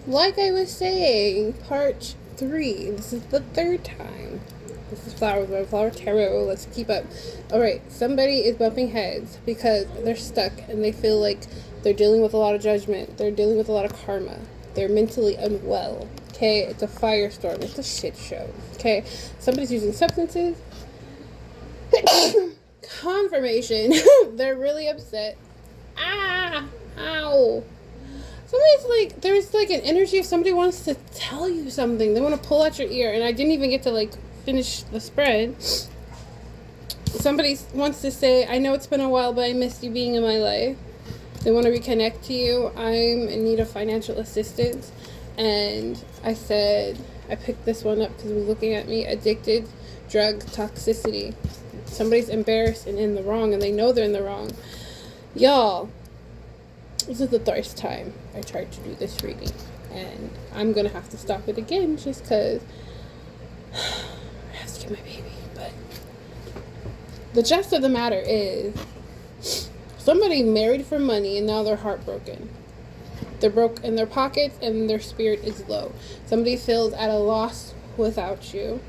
like I was saying, part 3. This is the 3rd time. This is Flower Tarot. Let's keep up. Alright, somebody is bumping heads because they're stuck and they feel like they're dealing with a lot of judgment. They're dealing with a lot of karma. They're mentally unwell. Okay? It's a firestorm. It's a shit show. Okay? Somebody's using substances. Confirmation. They're really upset. Ah! Ow! Somebody's like, there's like an energy of somebody wants to tell you something. They want to pull out your ear, and I didn't even get to like finish the spread. Somebody wants to say, I know it's been a while, but I missed you being in my life. They want to reconnect to you. I'm in need of financial assistance. And I said, I picked this one up because it was looking at me. Addicted, drug, toxicity. Somebody's embarrassed and in the wrong, and they know they're in the wrong. Y'all, this is the 3rd time I tried to do this reading. And I'm going to have to stop it again just because I have to get my baby. But the gist of the matter is, somebody married for money and now they're heartbroken. They're broke in their pockets and their spirit is low. Somebody feels at a loss without you.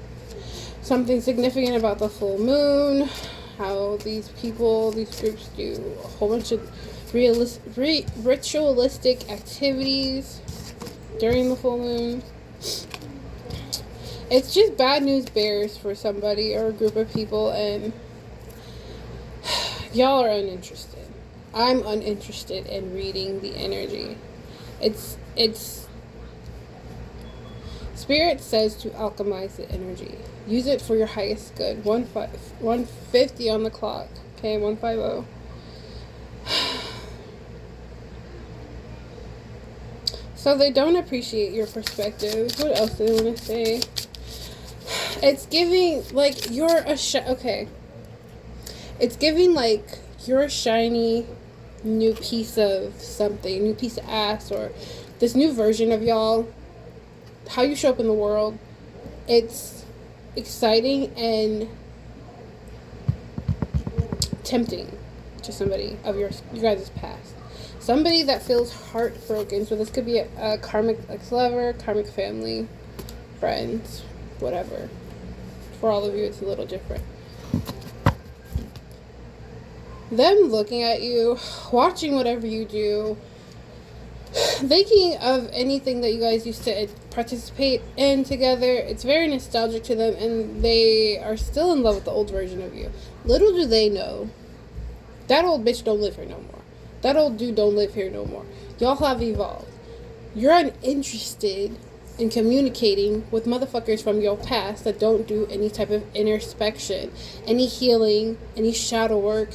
Something significant about the full moon. How these people, these groups do a whole bunch of ritualistic activities during the full moon. It's just bad news bears for somebody or a group of people, and y'all are uninterested. I'm uninterested in reading the energy. It's Spirit says to alchemize the energy. Use it for your highest good. 150 on the clock. Okay, 150. So they don't appreciate your perspective. What else do they want to say? It's giving like you're a okay. It's giving like you're a shiny new piece of something, new piece of ass, or this new version of y'all. How you show up in the world. It's exciting and tempting to somebody of your guys' past. Somebody that feels heartbroken. So this could be a karmic ex-lover, karmic family, friends, whatever. For all of you, it's a little different. Them looking at you, watching whatever you do, thinking of anything that you guys used to participate in together. It's very nostalgic to them, and they are still in love with the old version of you. Little do they know, that old bitch don't live here no more. That old dude don't live here no more. Y'all have evolved. You're uninterested in communicating with motherfuckers from your past that don't do any type of introspection, any healing, any shadow work,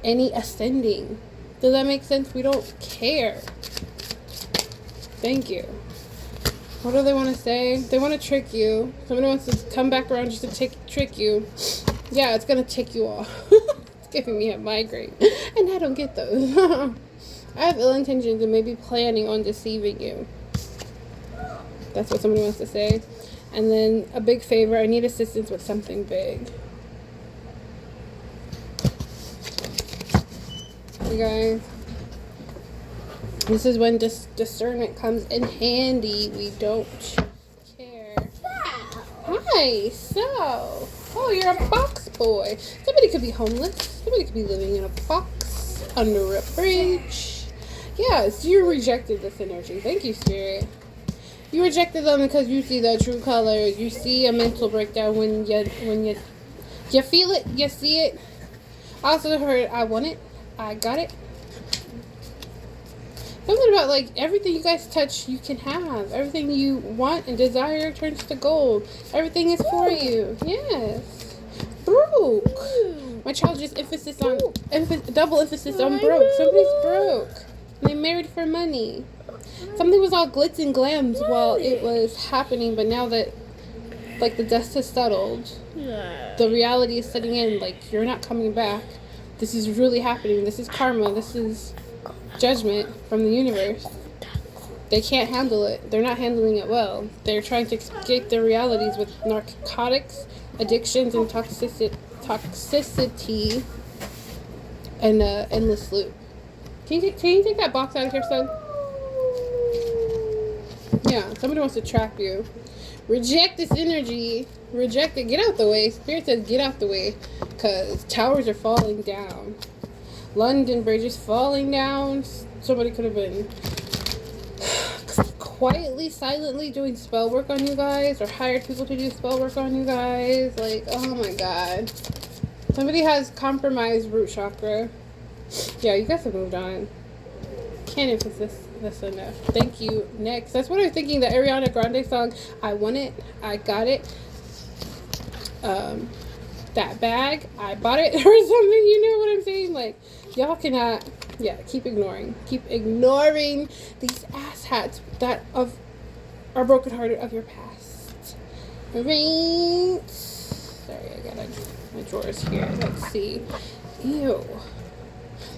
any ascending. Does that make sense? We don't care. Thank you. What do they want to say? They want to trick you. Somebody wants to come back around just to trick you. Yeah, it's going to tick you off. It's giving me a migraine. And I don't get those. I have ill intentions and maybe planning on deceiving you. That's what somebody wants to say. And then a big favor. I need assistance with something big. You guys. This is when discernment comes in handy. We don't care. Hi, oh, you're a box boy. Somebody could be homeless. Somebody could be living in a box under a bridge. Yes, you rejected this energy. Thank you, Spirit. You rejected them because you see the true colors. You see a mental breakdown when you feel it, you see it. I also heard I want it, I got it. Something about like everything you guys touch, you can have. Everything you want and desire turns to gold. Everything is for you. Yes. Broke. My child just double emphasis on broke. Somebody's broke. They married for money. Something was all glitz and glams while it was happening, but now that like the dust has settled, the reality is setting in. Like you're not coming back. This is really happening. This is karma. This is judgment from the universe. They can't handle it. They're not handling it well. They're trying to escape their realities with narcotics, addictions, and toxicity and endless loop. Can you take that box out of here, son? Yeah, somebody wants to trap you. Reject this energy. Reject it. Get out the way. Spirit says get out the way. Because towers are falling down. London Bridge is falling down. Somebody could have been quietly, silently doing spell work on you guys. Or hired people to do spell work on you guys. Like, oh my god. Somebody has compromised root chakra. Yeah, you guys have moved on. Can't emphasize this enough. Thank you. Next. That's what I'm thinking. The Ariana Grande song, I Want It, I Got It. That bag, I bought it, or something. You know what I'm saying? Like, y'all cannot, yeah, keep ignoring these asshats that are brokenhearted of your past. Right? Sorry, I got my drawers here. Let's see. Ew.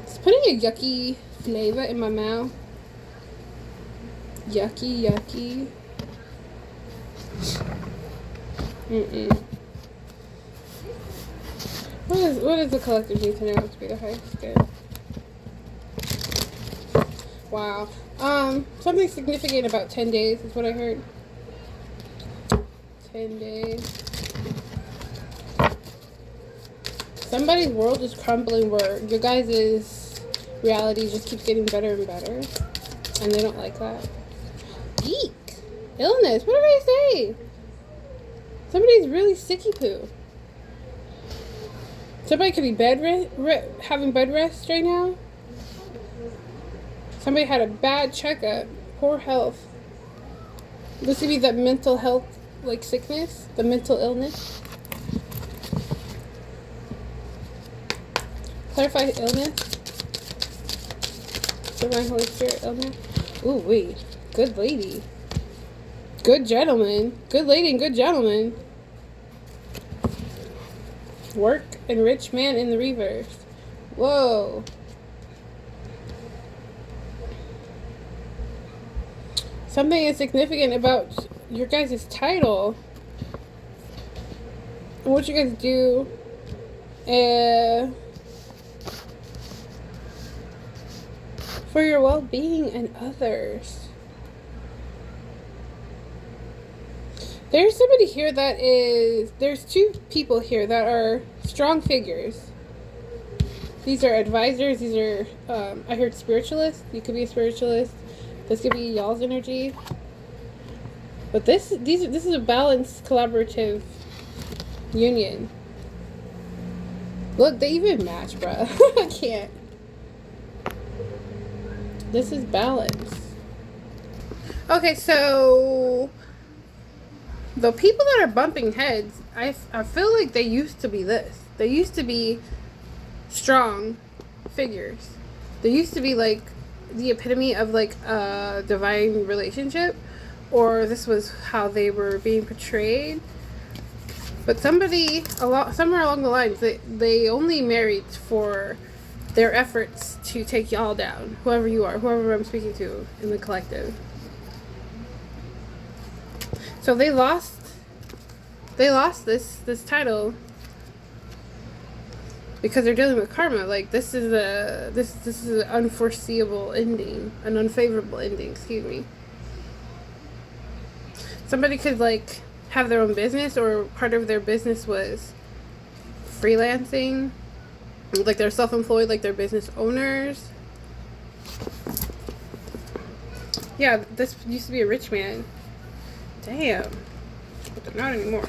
It's putting a yucky flavor in my mouth. Yucky, yucky. What does the collective need to know to be the highest good? Wow. Something significant about 10 days is what I heard. 10 days. Somebody's world is crumbling where your guys' reality just keeps getting better and better. And they don't like that. Eek! Illness. What did I say? Somebody's really sicky poo. Somebody could be having bed rest right now. Somebody had a bad checkup. Poor health. This could be the mental health, like sickness. The mental illness. Clarify illness. Divine Holy Spirit illness. Ooh, wait. Good lady. Good gentleman. Good lady and good gentleman. Work and rich man in the reverse. Whoa. Something is significant about your guys' title. And what you guys do. For your well-being and others. There's somebody here there's two people here that are strong figures. These are advisors. These are, I heard spiritualists. You could be a spiritualist. This could be y'all's energy. But this is a balanced, collaborative union. Look, they even match, bruh. I can't. This is balance. Okay, so the people that are bumping heads, I feel like they used to be this. They used to be strong figures. They used to be like the epitome of like a divine relationship, or this was how they were being portrayed. But somewhere along the lines, they only married for their efforts to take y'all down, whoever you are, whoever I'm speaking to in the collective. So they lost this title because they're dealing with karma. Like this is an unforeseeable ending, an unfavorable ending, excuse me. Somebody could like have their own business, or part of their business was freelancing. Like they're self-employed, like they're business owners. Yeah, this used to be a rich man. Damn. But they're not anymore.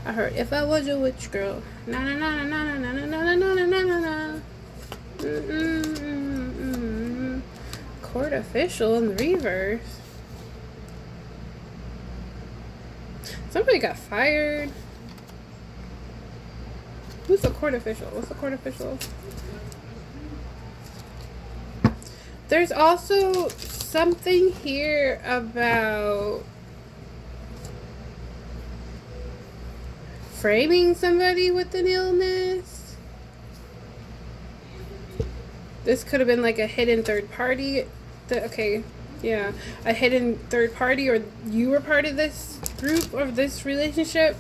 I heard if I was a witch girl. Na na na na na na na na na na na na. Court official in the reverse. Somebody got fired. Who's the court official? What's the court official? There's also something here about framing somebody with an illness. This could have been like a hidden third party. Okay, yeah. A hidden third party, or you were part of this group or this relationship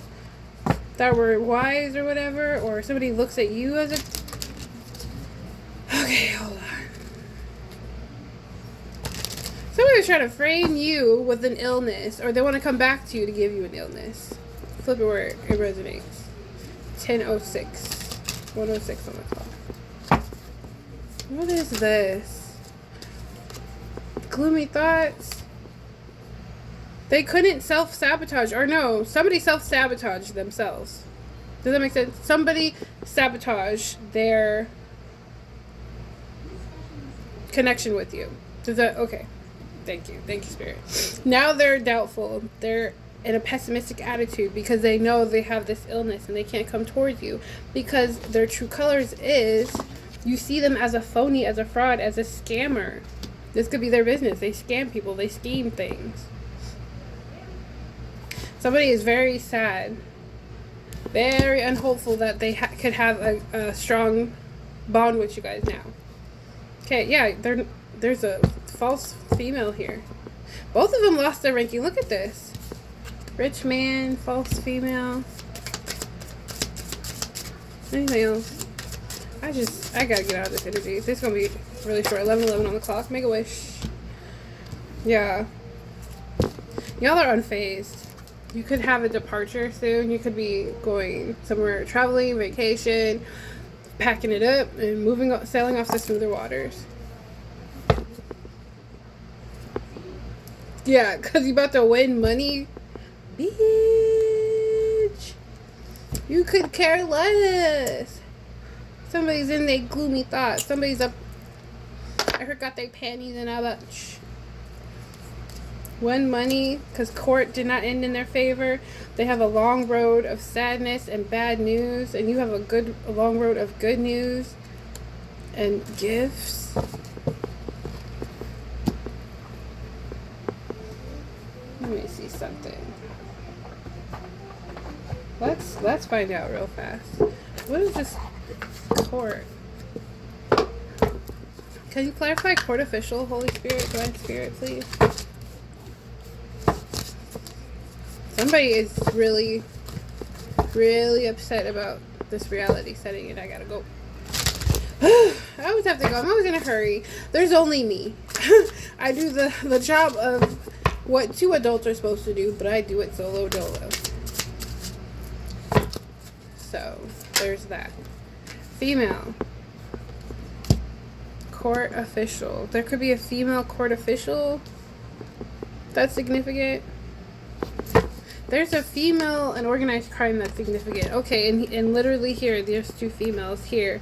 that were wise or whatever, or somebody looks at you as a... Okay, hold on. Somebody's trying to frame you with an illness, or they want to come back to you to give you an illness. Flip it where it resonates. 10:06. 1:06 on the clock. What is this? Gloomy thoughts. They couldn't self-sabotage. Or no, somebody self-sabotaged themselves. Does that make sense? Somebody sabotaged their connection with you. Does that... Okay. Thank you. Thank you, Spirit. Now they're doubtful. They're in a pessimistic attitude because they know they have this illness and they can't come towards you because their true colors is you see them as a phony, as a fraud, as a scammer. This could be their business. They scam people. They scheme things. Somebody is very sad, very unhopeful that they could have a strong bond with you guys now. Okay, yeah, there's a false female here. Both of them lost their ranking. Look at this. Rich man, false female. Anything else? I gotta get out of this energy. This is gonna be really short. 11:11 on the clock. Make a wish. Yeah. Y'all are unfazed. You could have a departure soon. You could be going somewhere, traveling, vacation, packing it up, and sailing off to smoother waters. Yeah, because you're about to win money. Bitch. You could care less. Somebody's in their gloomy thoughts. Somebody's up. I forgot their panties and a bunch. Won money because court did not end in their favor. They have a long road of sadness and bad news. And you have a long road of good news and gifts. Let me see something. Let's find out real fast. What is this court? Can you clarify court official, Holy Spirit, Divine Spirit, please? Somebody is really, really upset about this reality setting, and I gotta go. I always have to go. I'm always in a hurry. There's only me. I do the job of what 2 adults are supposed to do, but I do it solo dolo. So, there's that. Female. Court official. There could be a female court official. That's significant. There's a female in organized crime that's significant. Okay, and literally here, there's 2 females here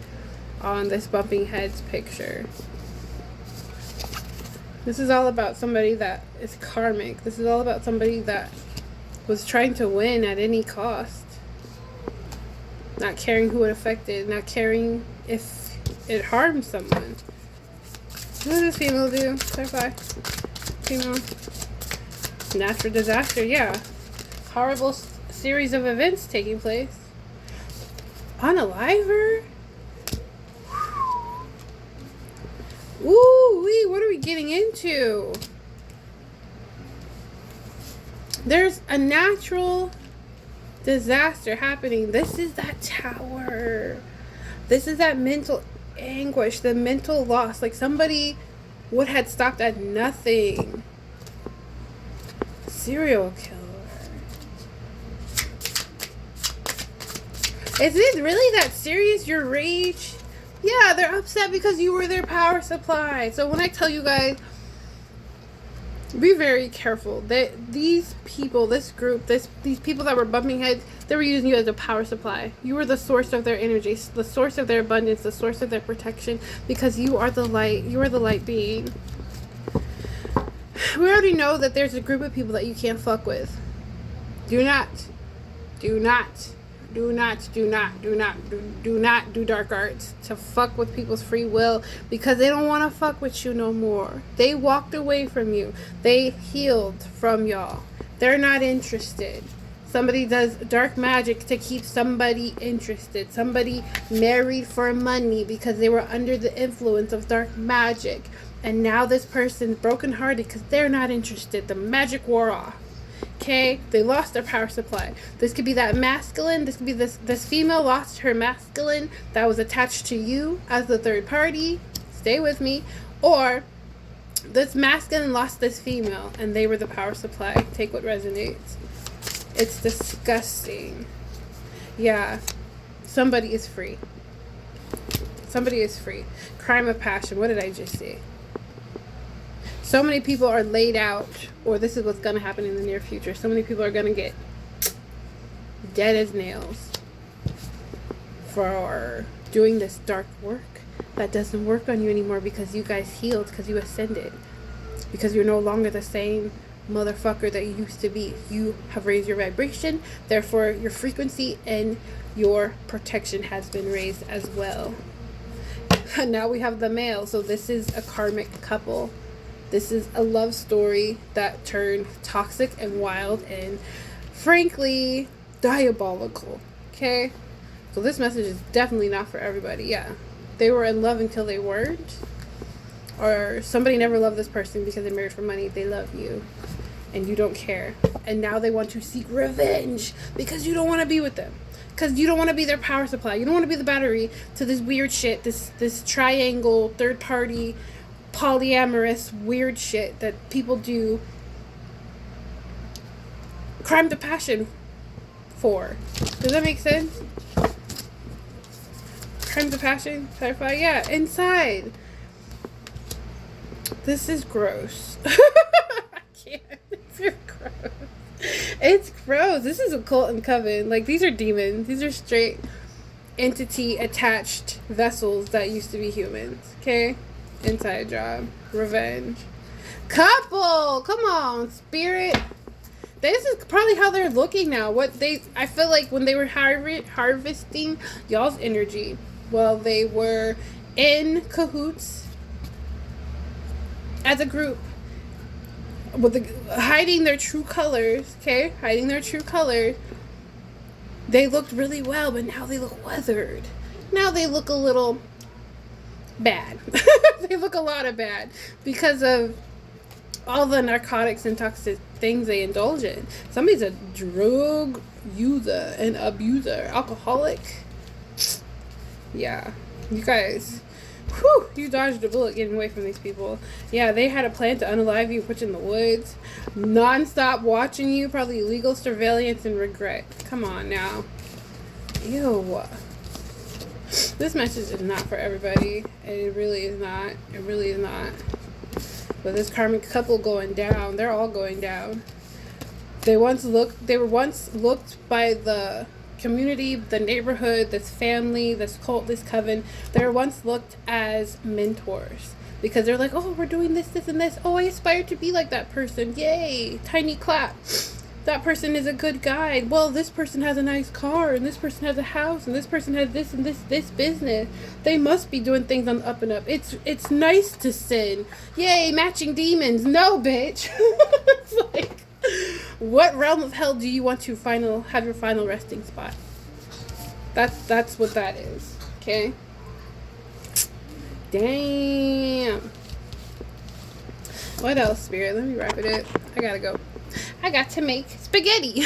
on this bumping heads picture. This is all about somebody that is karmic. This is all about somebody that was trying to win at any cost. Not caring who it affected. Not caring if it harmed someone. What does this female do? Clarify. Female. Natural disaster, yeah. Horrible series of events taking place. Unaliver? Ooh, wee, what are we getting into? There's a natural disaster happening. This is that tower. This is that mental anguish, the mental loss. Like somebody would have stopped at nothing. Serial killer. Is it really that serious, your rage? Yeah, they're upset because you were their power supply. So when I tell you guys, be very careful. These people, this group, these people that were bumping heads, they were using you as a power supply. You were the source of their energy, the source of their abundance, the source of their protection, because you are the light. You are the light being. We already know that there's a group of people that you can't fuck with. Do not do dark arts to fuck with people's free will, because they don't want to fuck with you no more. They walked away from you. They healed from y'all. They're not interested. Somebody does dark magic to keep somebody interested. Somebody married for money because they were under the influence of dark magic. And now this person's brokenhearted because they're not interested. The magic wore off. Okay, they lost their power supply. This could be that masculine. This could be this female lost her masculine that was attached to you as the third party. Stay with me. Or This masculine lost this female, and they were the power supply. Take what resonates. It's disgusting. Yeah. Somebody is free. Somebody is free. Crime of passion. What did I just say? So many people are laid out, or this is what's going to happen in the near future. So many people are going to get dead as nails for doing this dark work that doesn't work on you anymore, because you guys healed, because you ascended, because you're no longer the same motherfucker that you used to be. You have raised your vibration, therefore your frequency and your protection has been raised as well. And now we have the male. So this is a karmic couple. This is a love story that turned toxic and wild and frankly diabolical. Okay, so this message is definitely not for everybody. Yeah, they were in love until they weren't, or somebody never loved this person because they married for money. They love you and you don't care, and now they want to seek revenge because you don't want to be with them, because you don't want to be their power supply. You don't want to be the battery to this weird shit, this triangle, third party, polyamorous weird shit that people do crime to passion for. Does that make sense? Crime to passion? Clarify? Yeah, inside. This is gross. I can't. It's gross. It's gross. This is a cult and coven. Like, these are demons. These are straight entity attached vessels that used to be humans. Okay? Inside job. Revenge. Couple! Come on, spirit. This is probably how they're looking now. I feel like when they were harvesting y'all's energy, well, they were in CaHoOTs as a group, with hiding their true colors. Okay, hiding their true colors. They looked really well, but now they look weathered. Now they look a little bad. They look a lot of bad because of all the narcotics and toxic things they indulge in. Somebody's a drug user and abuser, alcoholic. Yeah, you guys, whew, you dodged a bullet getting away from these people. Yeah, they had a plan to unalive you, put you in the woods, non-stop watching you, probably illegal surveillance and regret. Come on now. Ew. This message is not for everybody. It really is not. It really is not. But this karmic couple going down, they're all going down. They were once looked by the community, the neighborhood, this family, this cult, this coven. They were once looked as mentors, because they're like, oh, we're doing this, this, and this. Oh, I aspire to be like that person. Yay, tiny clap. That person is a good guide. Well, this person has a nice car, and this person has a house, and this person has this and this business. They must be doing things on the up and up. It's nice to sin. Yay, matching demons. No, bitch. It's like, what realm of hell do you want to have your final resting spot? That's what that is. Okay. Damn. What else, Spirit? Let me wrap it up. I gotta go. I got to make spaghetti.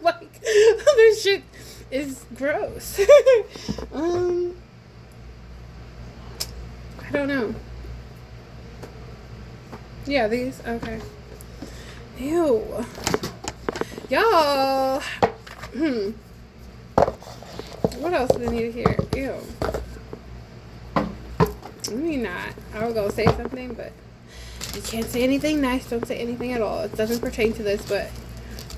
Like, this shit is gross. I don't know. Yeah, these. Okay. Ew. Y'all. What else do I need to hear? Ew. Let me not. I was gonna say something, but you can't say anything nice. Don't say anything at all. It doesn't pertain to this, but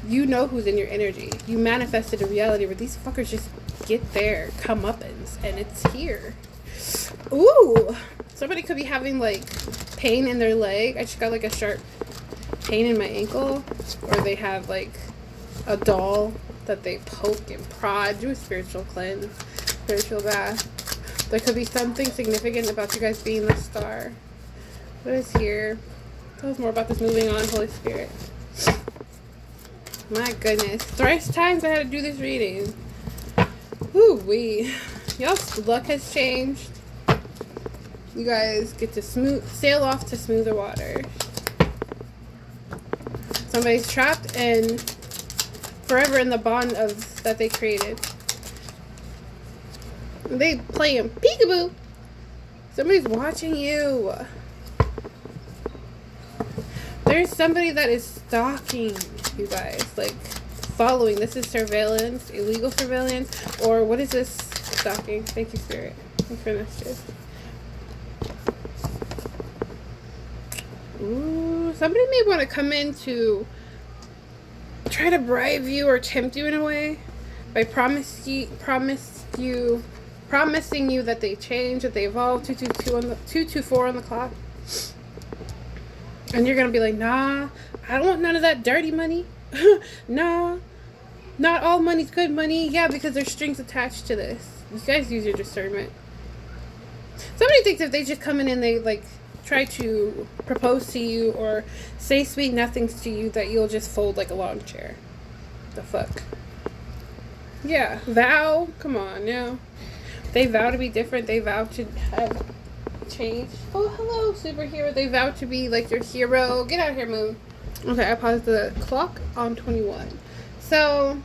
you know who's in your energy. You manifested a reality where these fuckers just get their comeuppance, and it's here. Ooh. Somebody could be having, like, pain in their leg. I just got, like, a sharp pain in my ankle. Or they have, like, a doll that they poke and prod. Do a spiritual cleanse. Spiritual bath. There could be something significant about you guys being the star. What is here? Tell us more about this moving on, Holy Spirit. My goodness. Thrice times I had to do this reading. Woo-wee. Y'all's luck has changed. You guys get to sail off to smoother waters. Somebody's trapped and forever in the bond of that they created. They playing peekaboo. Somebody's watching you. There's somebody that is stalking you guys, like following. This is surveillance, illegal surveillance, or what is this? Stalking. Thank you, Spirit. Thanks for messages. Ooh, somebody may want to come in to try to bribe you or tempt you in a way by promising you that they change, that they evolve. 224 on the clock. And you're gonna be like, nah, I don't want none of that dirty money. Nah, not all money's good money. Yeah, because there's strings attached to this. You guys use your discernment. Somebody thinks if they just come in and they like try to propose to you or say sweet nothings to you, that you'll just fold like a lawn chair. The fuck? Yeah, vow. Come on now. They vow to be different. They vow to have change. Oh, hello, superhero. They vow to be like your hero. Get out of here, Moon. Okay, I paused the clock on 21. So,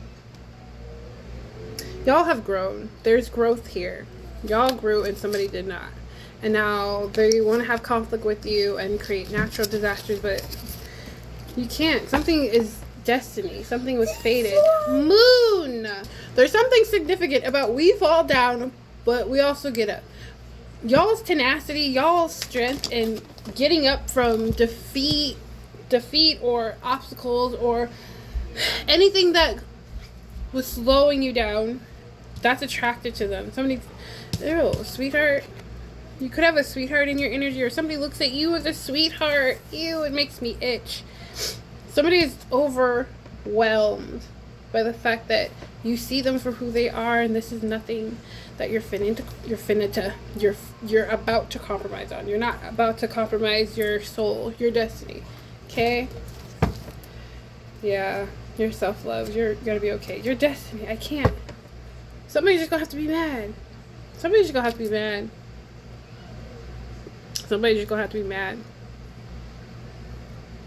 y'all have grown. There's growth here. Y'all grew and somebody did not. And now they want to have conflict with you and create natural disasters, but you can't. Something is destiny. Something was fated. Moon! There's something significant about we fall down, but we also get up. Y'all's tenacity, y'all's strength in getting up from defeat or obstacles or anything that was slowing you down, that's attracted to them. Somebody, ew, sweetheart. You could have a sweetheart in your energy, or somebody looks at you as a sweetheart. Ew, it makes me itch. Somebody is overwhelmed by the fact that you see them for who they are, and this is nothing that you're about to compromise on. You're not about to compromise your soul, your destiny. Okay? Yeah, your self-love. You're gonna be okay. Your destiny. I can't. Somebody's just gonna have to be mad. Somebody's just gonna have to be mad. Somebody's just gonna have to be mad.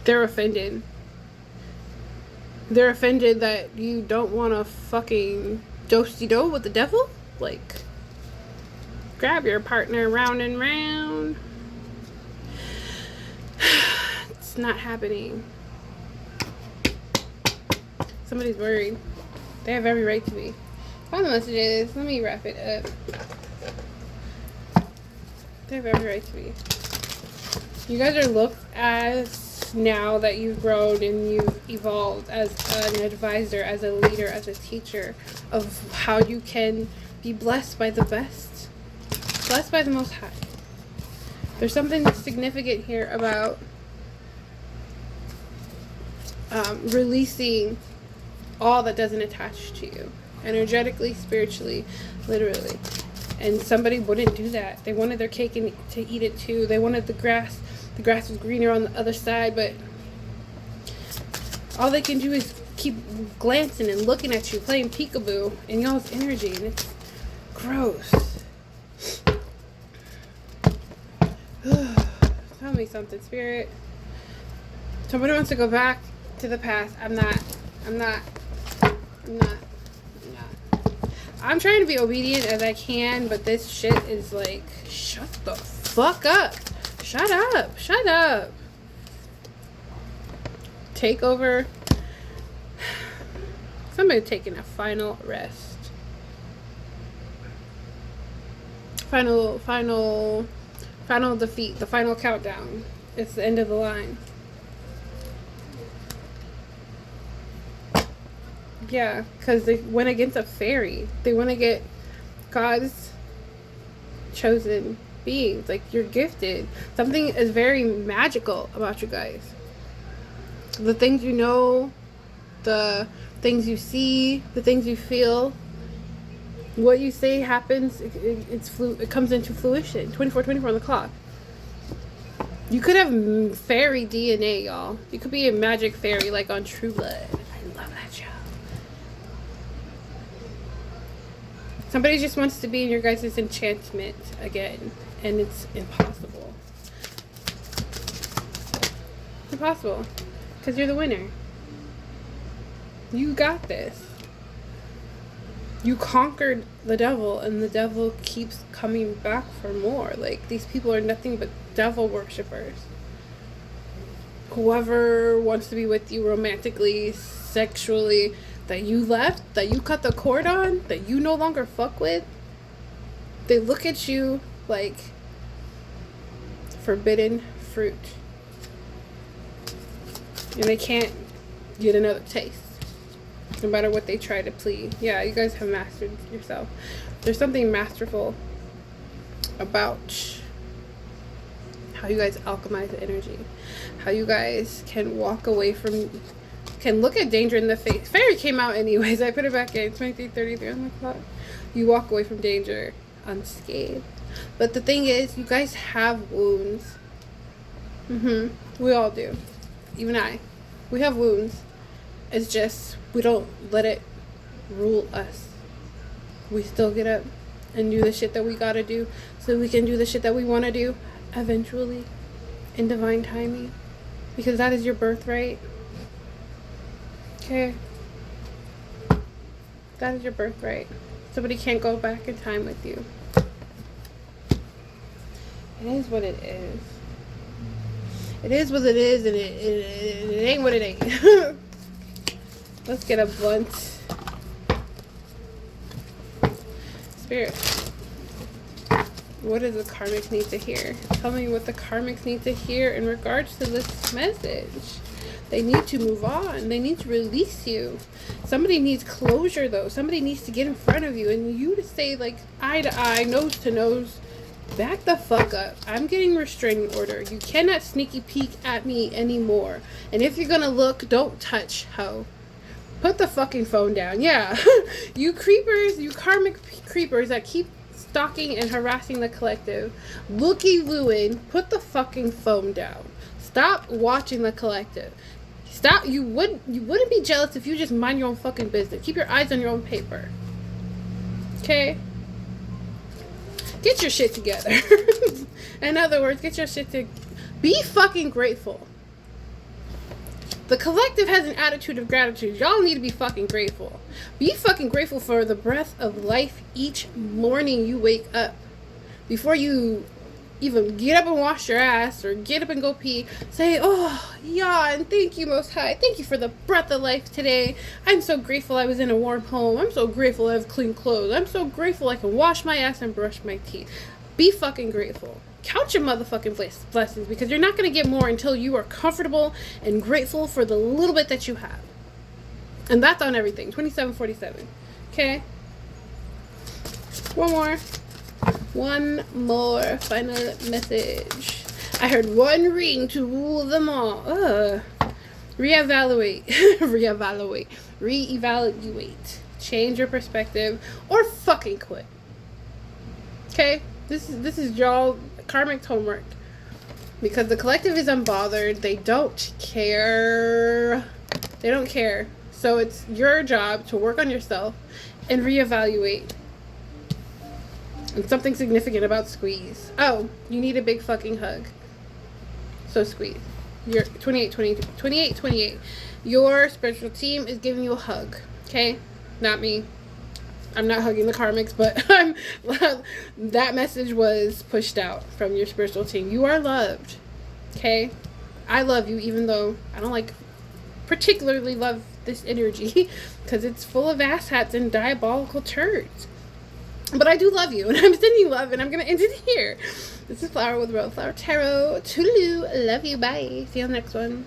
They're offended. They're offended that you don't want to fucking do-si-do with the devil. Like, grab your partner round and round. It's not happening. Somebody's worried. They have every right to be. Find the messages. Let me wrap it up. They have every right to be. You guys are looked as, now that you've grown and you've evolved, as an advisor, as a leader, as a teacher of how you can be blessed by the best. Blessed by the Most High. There's something significant here about releasing all that doesn't attach to you. Energetically, spiritually, literally. And somebody wouldn't do that. They wanted their cake and to eat it too. They wanted the grass. The grass was greener on the other side, but all they can do is keep glancing and looking at you, playing peekaboo in y'all's energy, and it's gross. Tell me something, Spirit. Somebody wants to go back to the past. I'm not. I'm trying to be obedient as I can, but this shit is like, shut the fuck up. Shut up. Shut up. Take over. Somebody taking a final rest. Final defeat. The final countdown. It's the end of the line. Yeah, because they went against a fairy. They went to get God's chosen beings. Like, you're gifted. Something is very magical about you guys. The things you know, the things you see, the things you feel. What you say happens. It comes into fruition. 24/24 on the clock. You could have fairy DNA, y'all. You could be a magic fairy like on True Blood. I love that show. Somebody just wants to be in your guys' enchantment again, and it's impossible. Impossible. Because you're the winner. You got this. You conquered the devil, and the devil keeps coming back for more. Like, these people are nothing but devil worshippers whoever wants to be with you romantically, sexually, that you left, that you cut the cord on, that you no longer fuck with, they look at you like forbidden fruit. And they can't get another taste. No matter what they try to plead. Yeah, you guys have mastered yourself. There's something masterful about how you guys alchemize the energy. How you guys can walk away from, can look at danger in the face. Fairy came out anyways. I put it back in. 23:33 on the clock. You walk away from danger unscathed. But the thing is, you guys have wounds. We all do. Even I. We have wounds. It's just, we don't let it rule us. We still get up and do the shit that we gotta do so we can do the shit that we want to do eventually in divine timing. Because that is your birthright. Okay? That is your birthright. Somebody can't go back in time with you. It is what it is. It is what it is, and it ain't what it ain't. Let's get a blunt. Spirit, what does the karmics need to hear? Tell me what the karmics need to hear in regards to this message. They need to move on. They need to release you. Somebody needs closure, though. Somebody needs to get in front of you and you to say, like, eye to eye, nose to nose, back the fuck up. I'm getting restraining order. You cannot sneaky peek at me anymore. And if you're gonna look, don't touch, ho. Put the fucking phone down. Yeah. You creepers, you karmic creepers that keep stalking and harassing the collective. Looky-looing, put the fucking phone down. Stop watching the collective. Stop. You wouldn't be jealous if you just mind your own fucking business. Keep your eyes on your own paper. Okay? Get your shit together. In other words, get your shit to be fucking grateful. The collective has an attitude of gratitude. Y'all need to be fucking grateful. Be fucking grateful for the breath of life each morning you wake up. Before you even get up and wash your ass or get up and go pee, say, oh, yeah, and thank you, Most High. Thank you for the breath of life today. I'm so grateful I was in a warm home. I'm so grateful I have clean clothes. I'm so grateful I can wash my ass and brush my teeth. Be fucking grateful. Count your motherfucking blessings, because you're not going to get more until you are comfortable and grateful for the little bit that you have. And that's on everything. 2747. Okay? One more final message. I heard one ring to rule them all. Reevaluate. Reevaluate. Change your perspective or fucking quit. Okay? This is y'all karmic homework. Because the collective is unbothered. They don't care. They don't care. So it's your job to work on yourself and reevaluate. And something significant about squeeze. Oh, you need a big fucking hug. So squeeze. You're 28. Your spiritual team is giving you a hug. Okay? Not me. I'm not hugging the karmics, but that message was pushed out from your spiritual team. You are loved. Okay? I love you, even though I don't particularly love this energy because it's full of asshats and diabolical turds. But I do love you, and I'm sending love, and I'm going to end it here. This is Flower with Royal Flower Tarot. Toodaloo. Love you. Bye. See you on the next one.